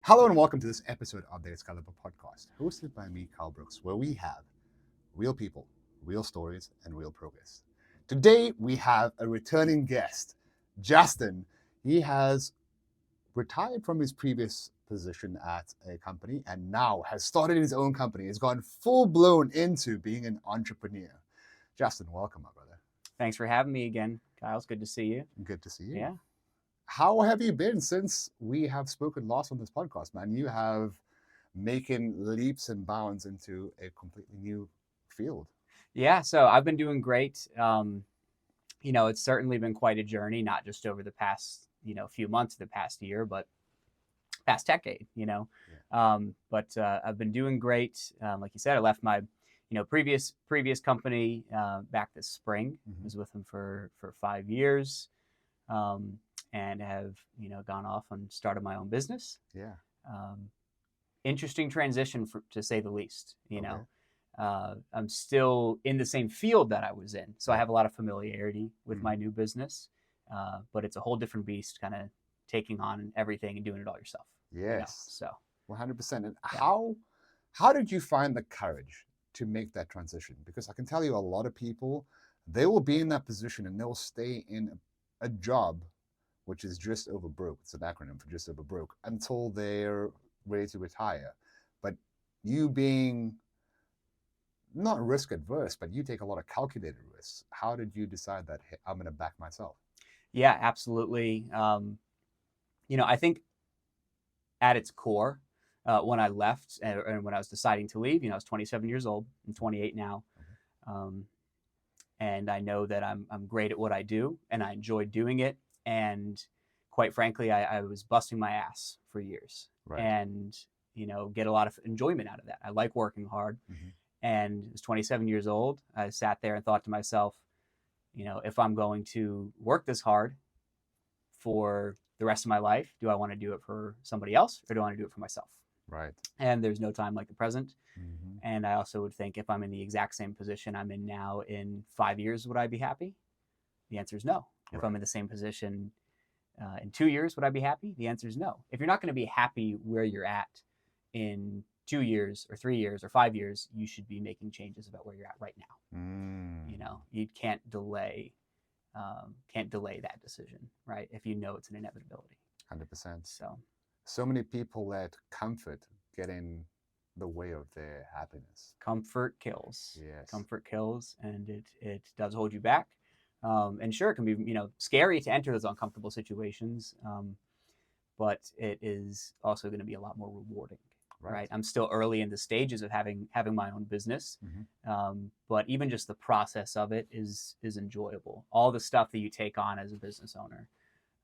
Hello and welcome to this episode of the Excalibur podcast, hosted by me, Carl Brooks, where we have real people, real stories, and real progress. Today we have a returning guest, Justin. He has retired from his previous position at a company and now has started his own company. He's gone full blown into being an entrepreneur. Justin, welcome, my brother. Thanks for having me again, Kyle. It's good to see you. Good to see you. Yeah. How have you been since we have spoken last on this podcast, man? You have making leaps and bounds into a completely new field. Yeah, so I've been doing great. It's certainly been quite a journey, not just over the past, few months, the past year, but past decade, Yeah. I've been doing great. Like you said, I left my, previous company back this spring. Mhm. Was with them for 5 years. And have gone off and started my own business. Yeah. Interesting transition to say the least. Okay. I'm still in the same field that I was in, so I have a lot of familiarity with Mhm. my new business, but it's a whole different beast, kind of taking on everything and doing it all yourself. Yes. So 100%. And Yeah. how did you find the courage to make that transition? Because I can tell you a lot of people, they will be in that position and they'll stay in a job which is just over broke. It's an acronym for just over broke until they're ready to retire. But you being not risk adverse, but you take a lot of calculated risks. How did you decide that, hey, I'm going to back myself? Yeah, absolutely. I think at its core, when I left and when I was deciding to leave, I was 27 years old. I'm 28 now. And I know that I'm great at what I do and I enjoy doing it. And quite frankly, I was busting my ass for years. Right. And, get a lot of enjoyment out of that. I like working hard. Mhm. And I was 27 years old. I sat there and thought to myself, if I'm going to work this hard for the rest of my life, do I want to do it for somebody else or do I want to do it for myself? Right. And there's no time like the present. Mhm. And I also would think if I'm in the exact same position I'm in now in 5 years, would I be happy? The answer is no. If Right. I'm in the same position in 2 years, would I be happy? The answer is no. If you're not going to be happy where you're at in 2 years or 3 years or 5 years, you should be making changes about where you're at right now. You can't delay that decision, right? If you know it's an inevitability. 100%. So many people let comfort get in the way of their happiness. Comfort kills. Yes. Comfort kills, and it does hold you back. And sure, it can be scary to enter those uncomfortable situations, but it is also going to be a lot more rewarding. Right. I'm still early in the stages of having my own business, but even just the process of it is enjoyable. All the stuff that you take on as a business owner,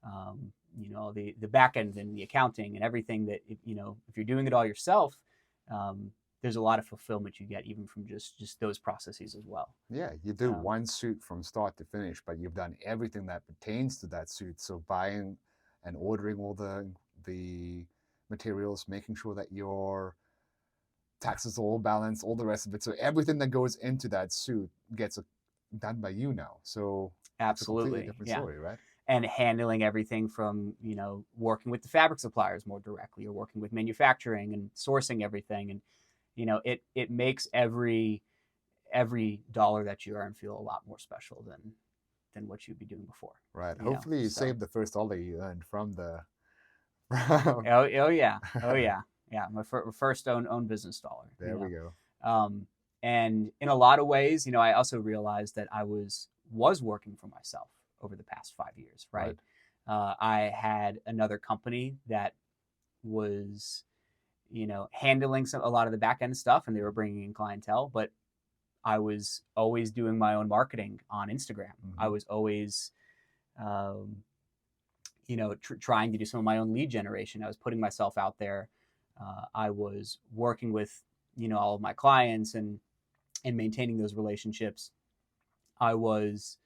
the back end and the accounting and everything that if you're doing it all yourself, there's a lot of fulfillment you get even from just those processes as well. Yeah, you do one suit from start to finish, but you've done everything that pertains to that suit. So buying and ordering all the materials, making sure that your taxes are all balanced, all the rest of it. So everything that goes into that suit gets done by you now. So absolutely, it's a completely different story, right? And handling everything from working with the fabric suppliers more directly, or working with manufacturing and sourcing everything, and it makes every dollar that you earn feel a lot more special than what you'd be doing before. Right. Hopefully you saved the first dollar you earned from the oh yeah. Yeah, my first own business dollar. There we go. And in a lot of ways, I also realized that I was working for myself over the past 5 years, right? I had another company that was, handling a lot of the back end stuff, and they were bringing in clientele, but I was always doing my own marketing on Instagram. I was always, trying to do some of my own lead generation. I was putting myself out there. I was working with, all of my clients and maintaining those relationships. I was,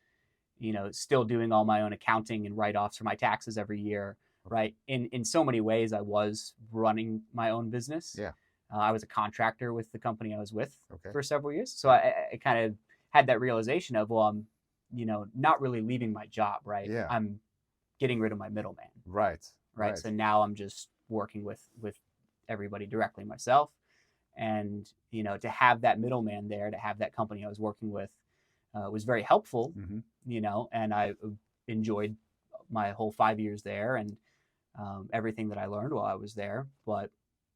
still doing all my own accounting and write-offs for my taxes every year, right? In so many ways, I was running my own business. Yeah. I was a contractor with the company I was with for several years. So I kind of had that realization of, well, I'm, not really leaving my job, right? Yeah. I'm getting rid of my middleman. Right. So now I'm just working with everybody directly myself. And to have that middleman there, to have that company I was working with, was very helpful. And I enjoyed my whole 5 years there, and everything that I learned while I was there. But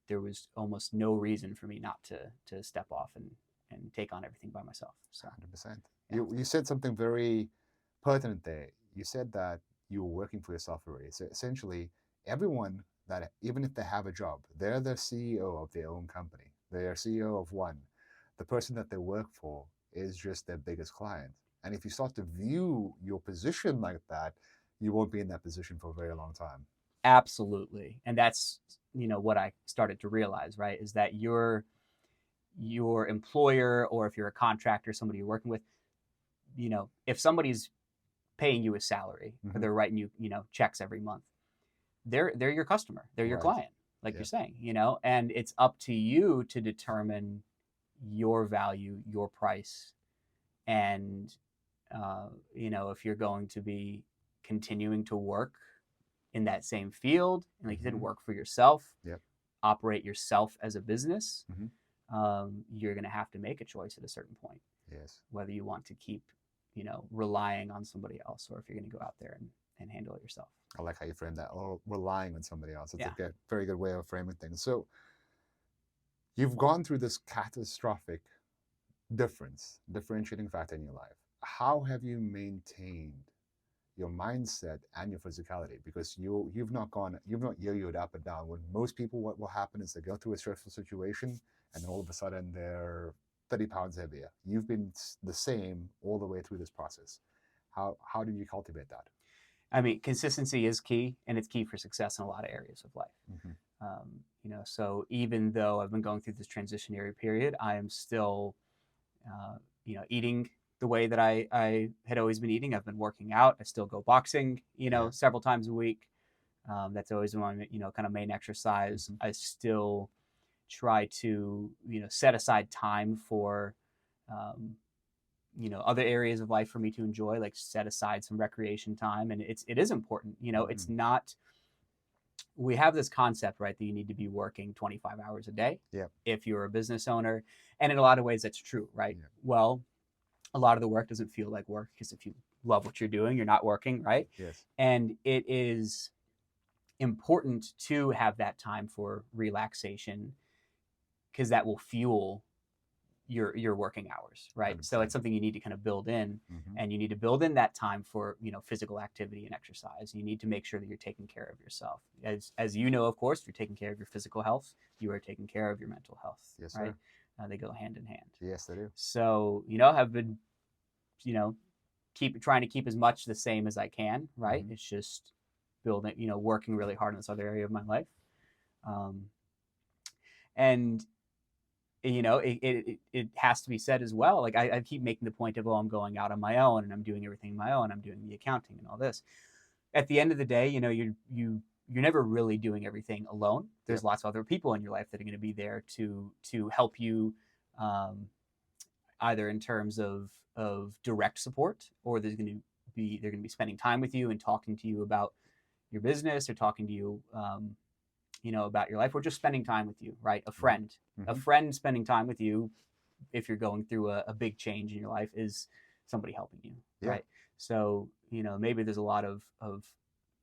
there was almost no reason for me not to step off and take on everything by myself. So 100%. Yeah. You said something very pertinent there. You said that you were working for yourself already. So essentially, everyone that, even if they have a job, they're the CEO of their own company. They're CEO of one. The person that they work for is just their biggest client. And if you start to view your position like that, you won't be in that position for a very long time. absolutely, and that's what I started to realize, right, is that your employer, or if you're a contractor, somebody you're working with, if somebody's paying you a salary, or they're writing you checks every month, they're your customer, they're your Right. client, like you're saying, and it's up to you to determine your value, your price, and if you're going to be continuing to work in that same field, and like you said, work for yourself, Yep. operate yourself as a business, Mhm. you're going to have to make a choice at a certain point, Yes. whether you want to keep relying on somebody else, or if you're going to go out there and handle it yourself. I like how you frame that, or relying on somebody else. It's Yeah. a very good way of framing things. So you've gone through this catastrophic differentiating factor in your life. How have you maintained your mindset and your physicality? Because you've not yo-yoed up and down. When most people, what will happen is they go through a stressful situation, and all of a sudden they're 30 pounds heavier. You've been the same all the way through this process. How do you cultivate that? I mean, consistency is key, and it's key for success in a lot of areas of life. So even though I've been going through this transitionary period, I am still, eating the way that I had always been eating. I've been working out. I still go boxing, several times a week. That's always one, kind of main exercise. I still try to, set aside time for, other areas of life for me to enjoy, like set aside some recreation time. And it is important, it's not, we have this concept, right, that you need to be working 25 hours a day if you're a business owner. And in a lot of ways that's true, right? Yeah. Well, a lot of the work doesn't feel like work, because if you love what you're doing, you're not working, right? Yes. And it is important to have that time for relaxation, because that will fuel your working hours, right? 100%. So it's something you need to kind of build in, Mhm. and you need to build in that time for physical activity and exercise. You need to make sure that you're taking care of yourself. As you know, of course, if you're taking care of your physical health, you are taking care of your mental health. Yes, right? sir. They go hand in hand. Yes, they do. So have been trying to keep as much the same as I can, right? It's just building, working really hard in this other area of my life, and it has to be said as well. Like I keep making the point of, I'm going out on my own, and I'm doing everything on my own. I'm doing the accounting and all this. At the end of the day, you're never really doing everything alone. There's lots of other people in your life that are going to be there to help you, either in terms of direct support, or they're going to be spending time with you and talking to you about your business, or talking to you, about your life, or just spending time with you, right? A friend spending time with you, if you're going through a big change in your life, is somebody helping you, right? So, maybe there's a lot of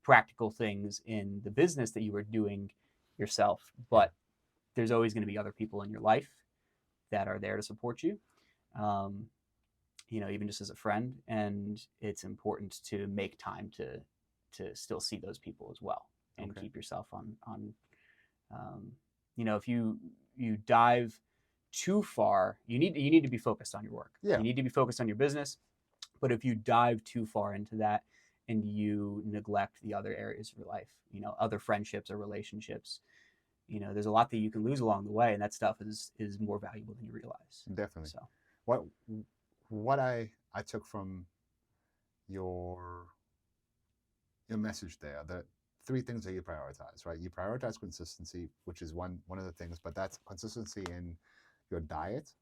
practical things in the business that you are doing yourself, but there's always going to be other people in your life that are there to support you, even just as a friend. And it's important to make time to still see those people as well, and keep yourself on if you dive too far, you need to be focused on your work. You need to be focused on your business. But if you dive too far into that, and you neglect the other areas of your life, other friendships or relationships, there's a lot that you can lose along the way, and that stuff is more valuable than you realize. Definitely. So what I took from your message there, the three things that you prioritize, right? You prioritize consistency, which is one of the things, but that's consistency in your diet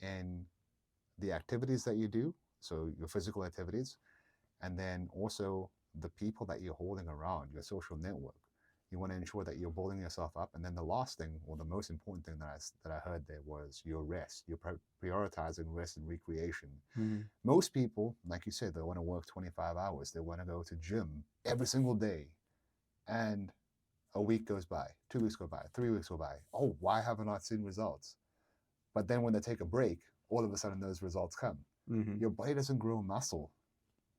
and the activities that you do, so your physical activities, and then also the people that you're holding around, your social network. You want to ensure that you're building yourself up. And then the last thing, or the most important thing that I heard there was your rest. You're prioritizing rest and recreation. Mm-hmm. Most people, like you said, they want to work 25 hours. They want to go to gym every single day. And a week goes by, 2 weeks go by, 3 weeks go by. Oh, why have I not seen results? But then when they take a break, all of a sudden those results come. Mm-hmm. Your body doesn't grow muscle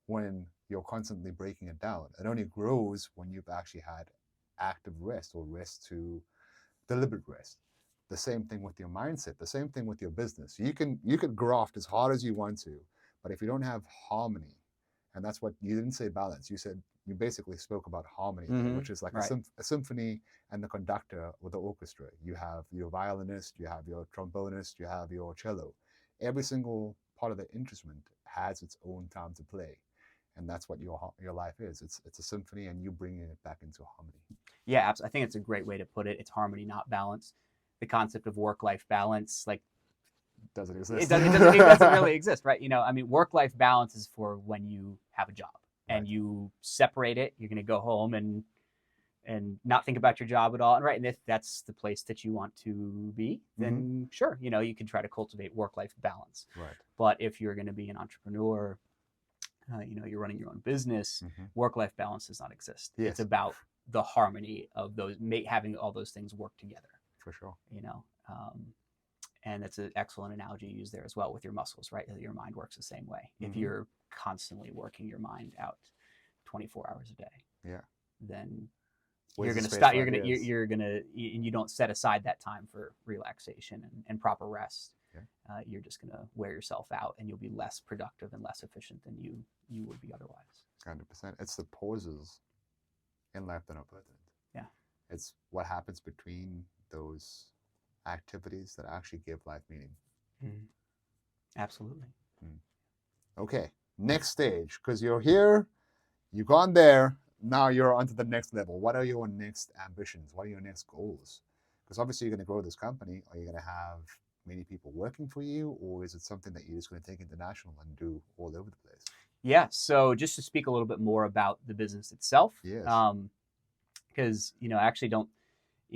when you're constantly breaking it down. It only grows when you've actually had active rest, or rest to deliberate rest. The same thing with your mindset, the same thing with your business. You can graft as hard as you want to, but if you don't have harmony, and that's what you didn't say balance, you basically spoke about harmony, Mm-hmm. which is like Right. a symphony, and the conductor with the orchestra. You have your violinist, you have your trombonist, you have your cello. Every single part of the instrument has its own time to play. And that's what your life is. It's a symphony, and you bringing it back into harmony. Yeah, absolutely. I think it's a great way to put it. It's harmony, not balance. The concept of work-life balance, like Doesn't exist. it doesn't really exist, right? I mean, work-life balance is for when you have a job and Right. you separate it. You're going to go home and not think about your job at all. And right, and if that's the place that you want to be, then sure, you can try to cultivate work-life balance. Right. But if you're going to be an entrepreneur, you're running your own business, work-life balance does not exist. Yes. It's about the harmony of those, having all those things work together. For sure. And that's an excellent analogy you use there as well with your muscles, right? Your mind works the same way. If you're constantly working your mind out 24 hours a day, then you're going to stop. You're going to, and you don't set aside that time for relaxation and proper rest. Yeah. You're just going to wear yourself out, and you'll be less productive and less efficient than you would be otherwise. 100%. It's the pauses in life that are pertinent. Yeah. It's what happens between those activities that actually give life meaning. Absolutely. Okay, next stage, because you're here, you've gone there, now you're on to the next level. What are your next ambitions? What are your next goals? Because obviously you're going to grow this company. Are you going to have many people working for you, or is it something that you're just going to take international and do all over the place? Yeah, so just to speak a little bit more about the business itself, yes. Because I actually don't,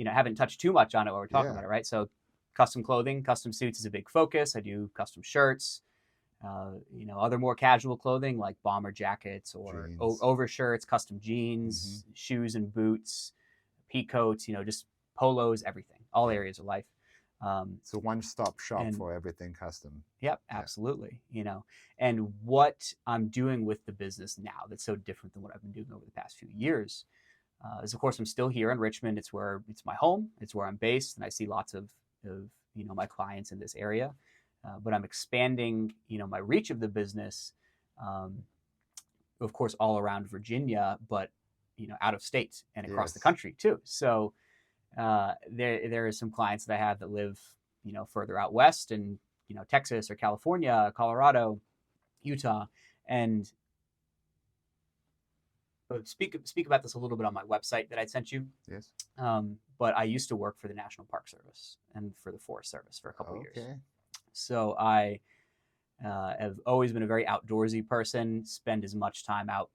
haven't touched too much on it while we're talking about it, right? So custom clothing, custom suits is a big focus. I do custom shirts, other more casual clothing like bomber jackets or overshirts, custom jeans, shoes and boots, pea coats, just polos, everything, all areas of life. So one-stop shop for everything custom. Yep, absolutely. And what I'm doing with the business now that's so different than what I've been doing over the past few years is, of course, I'm still here in Richmond. It's my home. It's where I'm based, and I see lots of my clients in this area. But I'm expanding, my reach of the business, of course, all around Virginia, but out of state and across the country too. So there are some clients that I have that live, further out west, and Texas or California, Colorado, Utah, and speak about this a little bit on my website that I sent you. Yes. But I used to work for the National Park Service and for the Forest Service for a couple of years. Okay. So I have always been a very outdoorsy person. Spend as much time out,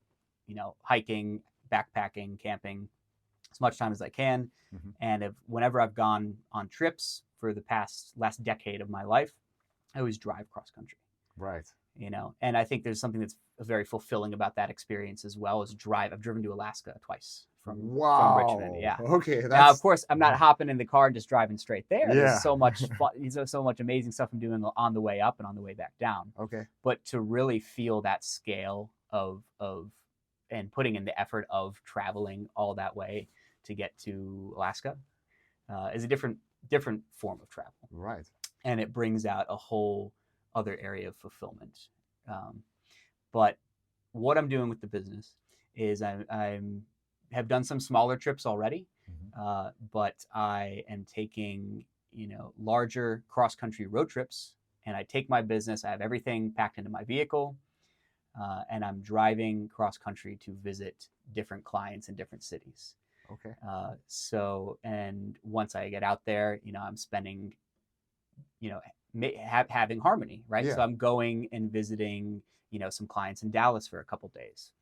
hiking, backpacking, camping, as much time as I can. And whenever I've gone on trips for the last decade of my life, I always drive cross country. Right. And I think there's something that's very fulfilling about that experience as well as drive. I've driven to Alaska twice from Richmond. Yeah. Okay. Now, of course, I'm not hopping in the car and just driving straight there. Yeah. There's so much fun, so much amazing stuff I'm doing on the way up and on the way back down. Okay. But to really feel that scale of and putting in the effort of traveling all that way to get to Alaska is a different form of travel. Right. And it brings out a whole other area of fulfillment. But what I'm doing with the business is I have done some smaller trips already, but I am taking larger cross-country road trips, and I take my business. I have everything packed into my vehicle, and I'm driving cross-country to visit different clients in different cities. Okay. And once I get out there, I'm spending, having harmony, right? Yeah. So I'm going and visiting, some clients in Dallas for a couple days,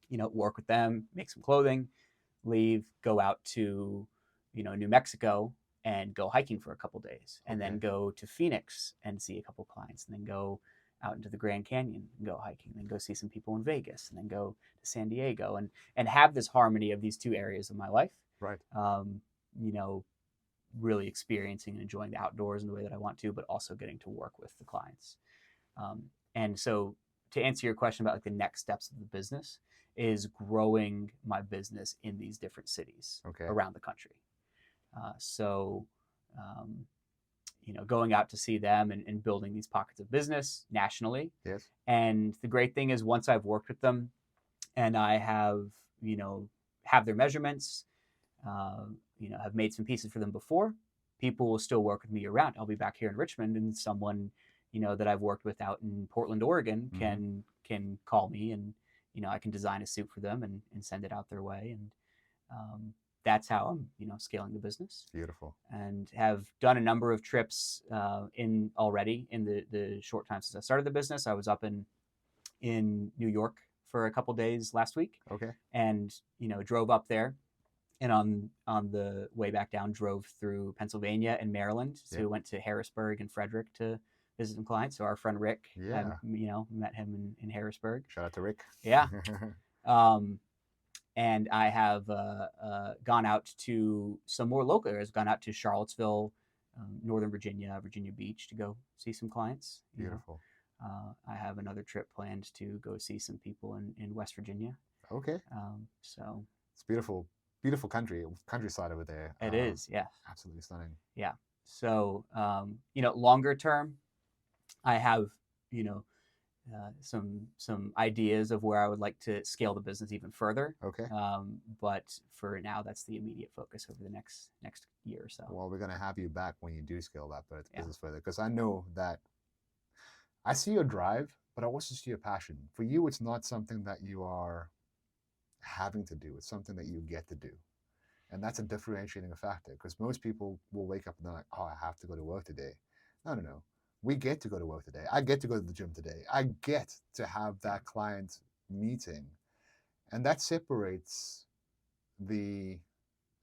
work with them, make some clothing, leave, go out to, New Mexico and go hiking for a couple days, and then Okay. go to Phoenix and see a couple clients, and then go out into the Grand Canyon and go hiking, and then go see some people in Vegas, and then go to San Diego, and have this harmony of these two areas of my life. Right. Um, you know, really experiencing and enjoying the outdoors in the way that I want to, but also getting to work with the clients. And so, to answer your question about like the next steps of the business, is growing my business in these different cities Okay. around the country. So, going out to see them and building these pockets of business nationally. Yes. And the great thing is, once I've worked with them and I have, have their measurements, have made some pieces for them before, people will still work with me around. I'll be back here in Richmond, and someone, that I've worked with out in Portland, Oregon, can call me, and I can design a suit for them and send it out their way. And that's how I'm, scaling the business. Beautiful. And have done a number of trips in the short time since I started the business. I was up in New York for a couple days last week. Okay. And drove up there, and on the way back down, drove through Pennsylvania and Maryland. So we went to Harrisburg and Frederick to visit some clients. So our friend Rick, Yeah. met him in Harrisburg. Shout out to Rick. Yeah. And I have gone out to some more local areas. Gone out to Charlottesville, Northern Virginia, Virginia Beach, to go see some clients. Beautiful. I have another trip planned to go see some people in West Virginia. Okay. So it's beautiful countryside over there. It is, yeah. Absolutely stunning. Yeah. So, longer term, I have, some ideas of where I would like to scale the business even further. Okay. But for now, that's the immediate focus over the next year or so. Well, we're gonna have you back when you do scale that business further, because I know that I see your drive, but I also see your passion. For you, it's not something that you are having to do. It's something that you get to do. And that's a differentiating factor, because most people will wake up and they're like, oh, I have to go to work today. No. We get to go to work today. I get to go to the gym today. I get to have that client meeting. And that separates the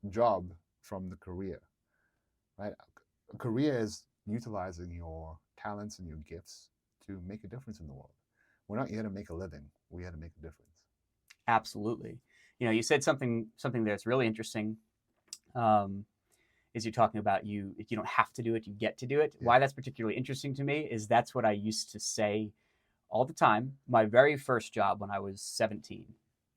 job from the career, right? A career is utilizing your talents and your gifts to make a difference in the world. We're not here to make a living. We're here to make a difference. Absolutely. You said something that's really interesting. Is you're talking about you don't have to do it, you get to do it. Yeah. Why that's particularly interesting to me is that's what I used to say all the time. My very first job when I was 17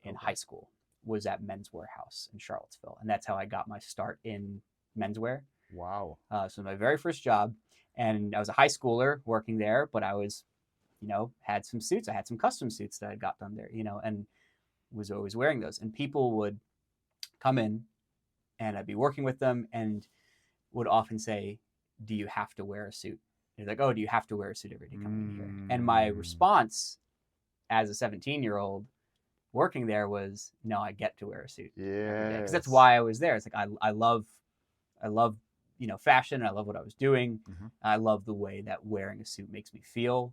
in high school was at Men's Warehouse in Charlottesville, and that's how I got my start in menswear. Wow. So my very first job, and I was a high schooler working there, but I was, had some suits. I had some custom suits that I got done there, and was always wearing those. And people would come in, and I'd be working with them, and would often say, do you have to wear a suit? They're like, oh, do you have to wear a suit every day coming in here? And my response as a 17-year-old working there was, no, I get to wear a suit every day. Because that's why I was there. It's like, I love fashion. I love what I was doing. Mm-hmm. I love the way that wearing a suit makes me feel.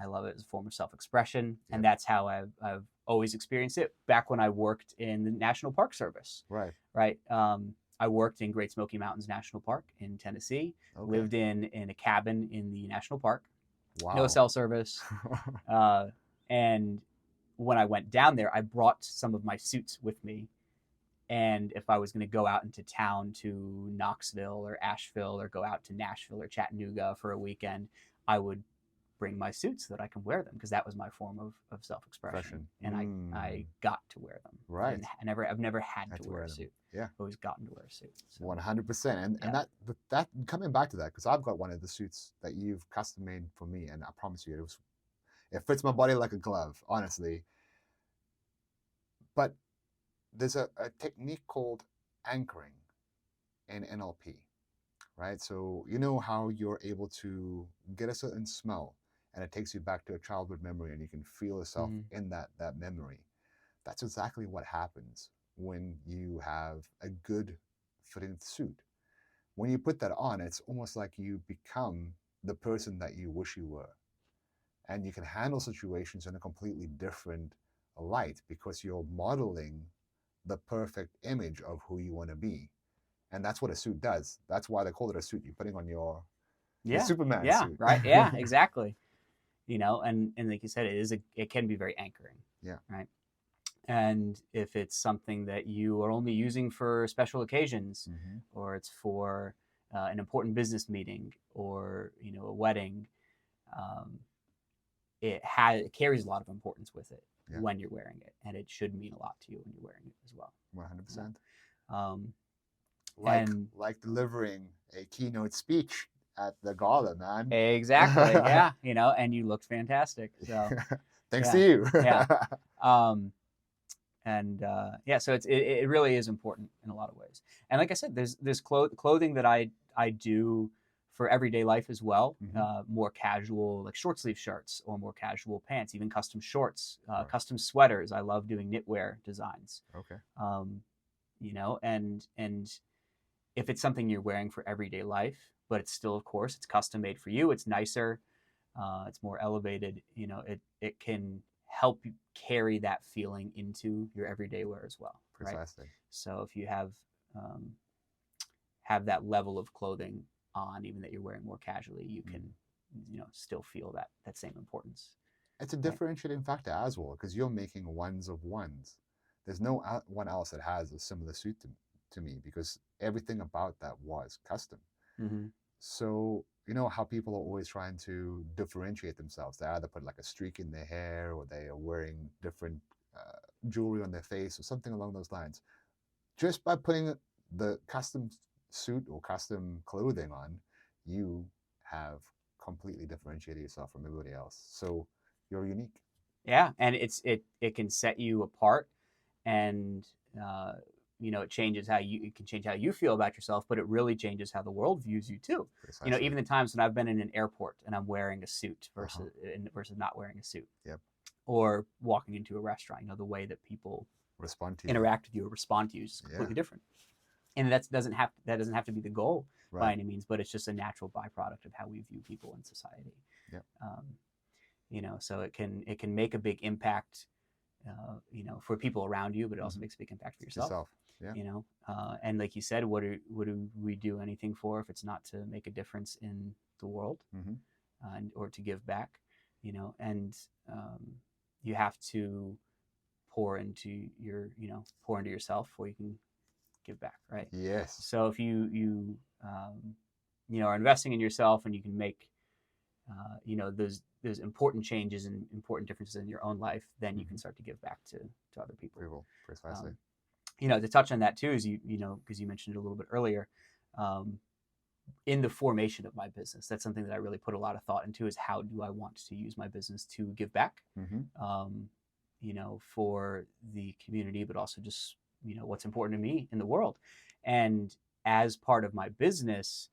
I love it as a form of self-expression. Yep. And that's how I've always experienced it. Back when I worked in the National Park Service. Right. I worked in Great Smoky Mountains National Park in Tennessee. Lived in a cabin in the national park. Wow. No cell service. And when I went down there, I brought some of my suits with me. And if I was going to go out into town to Knoxville or Asheville, or go out to Nashville or Chattanooga for a weekend, I would bring my suits so that I can wear them, because that was my form of self-expression. And I got to wear them. Right. I've never had to wear a suit. Yeah. I've always gotten to wear a suit. So. 100%. And that coming back to that, because I've got one of the suits that you've custom made for me, and I promise you it fits my body like a glove, honestly. But there's a technique called anchoring in NLP, right? So you know how you're able to get a certain smell, and it takes you back to a childhood memory, and you can feel yourself in that memory. That's exactly what happens when you have a good fitting suit. When you put that on, it's almost like you become the person that you wish you were. And you can handle situations in a completely different light, because you're modeling the perfect image of who you want to be. And that's what a suit does. That's why they call it a suit. You're putting on your Yeah. Superman Yeah. suit. Right. Yeah. Exactly. And like you said, it can be very anchoring. Yeah. Right. And if it's something that you are only using for special occasions, Mm-hmm. or it's for an important business meeting, or a wedding, um, it carries a lot of importance with it Yeah. when you're wearing it, and it should mean a lot to you when you're wearing it as well. 100%. Um, Like and like delivering a keynote speech at the gala, man. exactly, yeah, and you looked fantastic. So Thanks yeah, to you. yeah. Yeah, so it really is important in a lot of ways. And like I said, there's clothing that I do for everyday life as well. Mhm. More casual, like short sleeve shirts, or more casual pants, even custom shorts, Right. custom sweaters. I love doing knitwear designs. Okay. And if it's something you're wearing for everyday life, but it's still, of course, it's custom made for you, it's nicer, it's more elevated, it can help you carry that feeling into your everyday wear as well. Right. Precisely. So if you have that level of clothing on, even that you're wearing more casually, you can still feel that same importance. It's a Right. differentiating factor as well, because you're making ones of ones. There's no one else that has a similar suit to me, because everything about that was custom. Mm-hmm. So, you know how people are always trying to differentiate themselves. They either put like a streak in their hair, or they are wearing different jewelry on their face, or something along those lines. Just by putting the custom suit or custom clothing on, you have completely differentiated yourself from everybody else. So you're unique. Yeah, and it can set you apart, and it can change how you feel about yourself, but it really changes how the world views you too. Precisely. Even the times when I've been in an airport and I'm wearing a suit Uh-huh. versus not wearing a suit, Yep. or walking into a restaurant, the way that people Respond to you. interact with you or respond to you is just completely Yeah. different. And that doesn't have to be the goal by Right. any means, but it's just a natural byproduct of how we view people in society. Yep. So it can make a big impact, for people around you, but it also Mhm. makes a big impact for yourself. Yourself. Yeah. And like you said, what do we do anything for if it's not to make a difference in the world, Mm-hmm. or to give back, and you have to pour into yourself before you can give back, right? Yes. So if you are investing in yourself, and you can make those important changes and important differences in your own life, then you can start to give back to other people. Precisely. To touch on that too, is because you mentioned it a little bit earlier, in the formation of my business, that's something that I really put a lot of thought into, is how do I want to use my business to give back, Mm-hmm. for the community, but also just, what's important to me in the world. And as part of my business,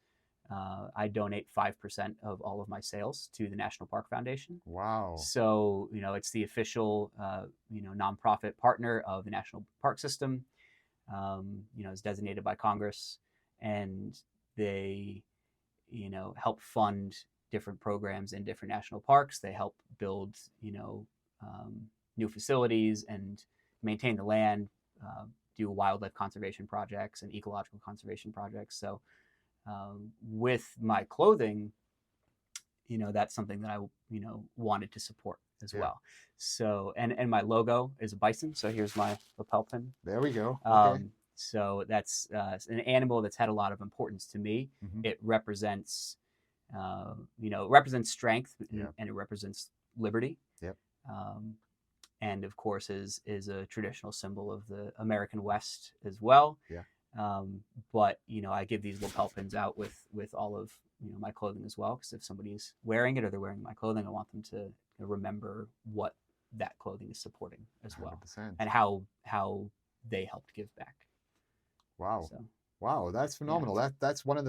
I donate 5% of all of my sales to the National Park Foundation. Wow. So, it's the official, nonprofit partner of the National Park System. It's designated by Congress, and they, help fund different programs in different national parks. They help build, new facilities and maintain the land, do wildlife conservation projects and ecological conservation projects. So, with my clothing, that's something that I, wanted to support as well. So, and my logo is a bison. So here's my lapel pin. There we go. Okay. So that's an animal that's had a lot of importance to me. Mm-hmm. It represents, represents strength, and it represents liberty. Yep. And of course is a traditional symbol of the American West as well. Yeah. But I give these lapel pins out with all of my clothing as well, because if somebody's wearing it or they're wearing my clothing, I want them to remember what that clothing is supporting as well, 100%. and how they helped give back. Wow. So, wow, that's phenomenal. That's one of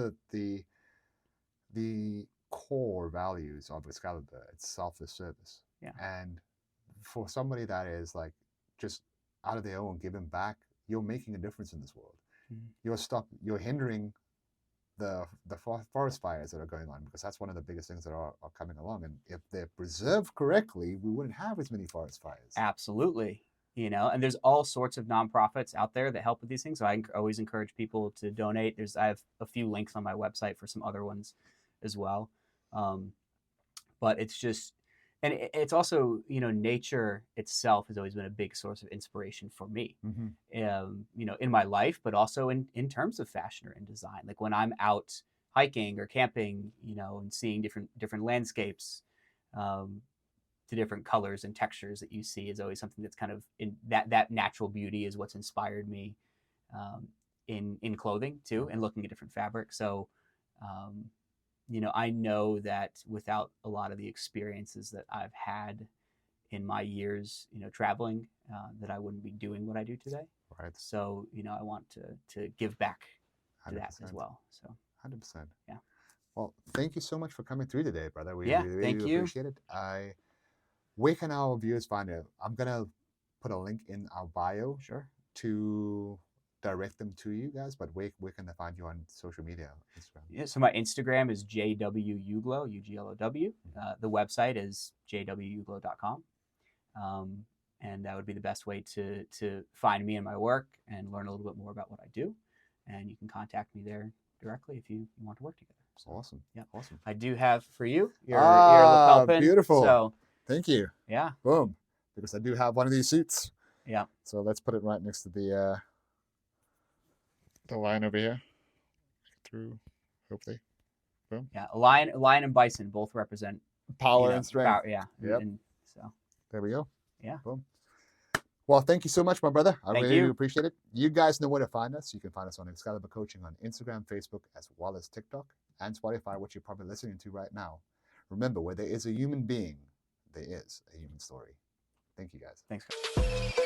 the core values of Excalibur. It's selfless service. Yeah. And for somebody that is like just out of their own giving back, you're making a difference in this world. Mm-hmm. You're hindering the forest fires that are going on, because that's one of the biggest things that are coming along. And if they're preserved correctly, we wouldn't have as many forest fires. Absolutely. And there's all sorts of nonprofits out there that help with these things. So I always encourage people to donate. I have a few links on my website for some other ones as well. But it's just, and it's also, nature itself has always been a big source of inspiration for me, in my life, but also in terms of fashion or in design. Like when I'm out hiking or camping, and seeing different landscapes, to different colors and textures that you see is always something that's kind of in that natural beauty is what's inspired me, in clothing too, and looking at different fabrics. So, I know that without a lot of the experiences that I've had in my years, traveling, that I wouldn't be doing what I do today. Right. So, I want to give back to 100%. that as well. So 100%. Yeah. Well, thank you so much for coming through today, brother. We Yeah, really thank you. appreciate it. Where can our viewers find it? I'm gonna put a link in our bio Sure. to direct them to you guys, but where can they find you on social media, Instagram? Yeah, so my Instagram is jwuglow, UGLOW. The website is jwuglow.com. And that would be the best way to find me and my work and learn a little bit more about what I do. And you can contact me there directly if you want to work together. So, Awesome. Yeah. Awesome. I do have for you your lapel pin. Beautiful. So thank you. Yeah. Boom. Because I do have one of these suits. Yeah. So let's put it right next to the line over here. Through, hopefully. Boom. Yeah. A lion and bison both represent Power and strength. Power, yeah. Yep. And so there we go. Yeah. Boom. Well, thank you so much, my brother. I Thank really you. appreciate it. You guys know where to find us. You can find us on Excalibur Coaching on Instagram, Facebook, as well as TikTok and Spotify, which you're probably listening to right now. Remember, where there is a human being, there is a human story. Thank you, guys. Thanks, guys.